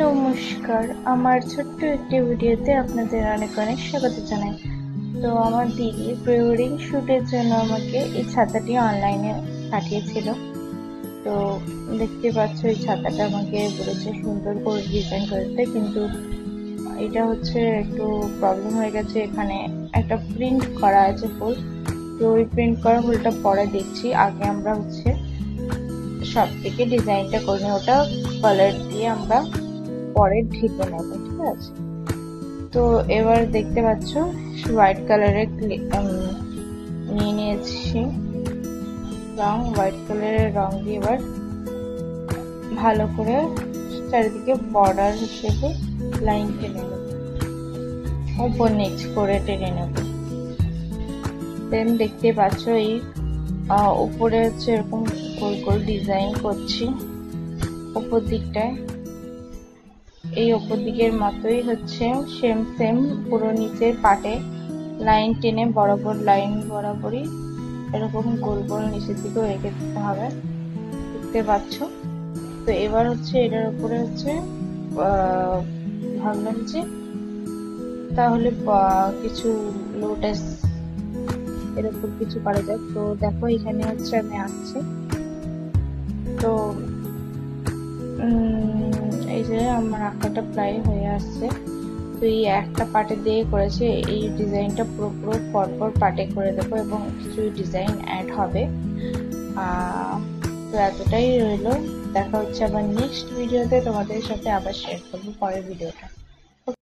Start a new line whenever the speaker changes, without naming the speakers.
নমস্কার, আমার ছোট্ট একটি ভিডিওতে আপনাদের অনেক অনেক স্বাগত জানাই। তো আমার দিদি প্রি ওয়েডিং শ্যুটের জন্য আমাকে এই ছাতাটি অনলাইনে পাঠিয়েছিল। তো দেখতে পাচ্ছ এই ছাতাটা আমাকে বলেছে সুন্দর করে ডিজাইন করতে, কিন্তু এটা হচ্ছে একটু প্রবলেম হয়ে গেছে। এখানে একটা প্রিন্ট করা আছে ফুল, তো ওই প্রিন্ট করা ফুলটা পরে দেখছি। আগে আমরা হচ্ছে সব থেকে ডিজাইনটা করে নিই, ওটা কালার দিয়ে আমরা পরে ঢেকে নেব, ঠিক আছে? তো এবার দেখতে পাচ্ছ হোয়াইট কালারের নিয়ে নিয়েছি রং। হোয়াইট কালারের রং দিয়ে এবার ভালো করে চারিদিকে বর্ডার হিসেবে লাইন টেনে নেব, উপর নিচ করে টেনে নেব। দেন দেখতে পাচ্ছ এই উপরে হচ্ছে এরকম গোল গোল ডিজাইন করছি উপর দিকটায়। এই উপর দিকের মতোই হচ্ছে সেম পুরো নিচের পাটে লাইন টেনে বরাবর লাইন বরাবরই এরকম গোল গোল নিচের দিকেও রেখে দিতে হবে, দেখতে পাচ্ছ। তো এবার হচ্ছে এটার উপরে হচ্ছে ভাবলাম যে তাহলে কিছু লোটাস এরকম কিছু করা যাক। তো দেখো এখানে হচ্ছে আমি আঁকছি। তো এই যে আমার আঁকাটা প্রায় হয়ে আসছে। তো এই একটা পার্টে দিয়ে করেছে, এই ডিজাইনটা পুরো পরপর পার্টে করে দেবো এবং কিছু ডিজাইন অ্যাড হবে। তো এতটাই রইলো, দেখা হচ্ছে আবার নেক্সট ভিডিওতে। তোমাদের সাথে আবার শেয়ার করবো পরের ভিডিওটা।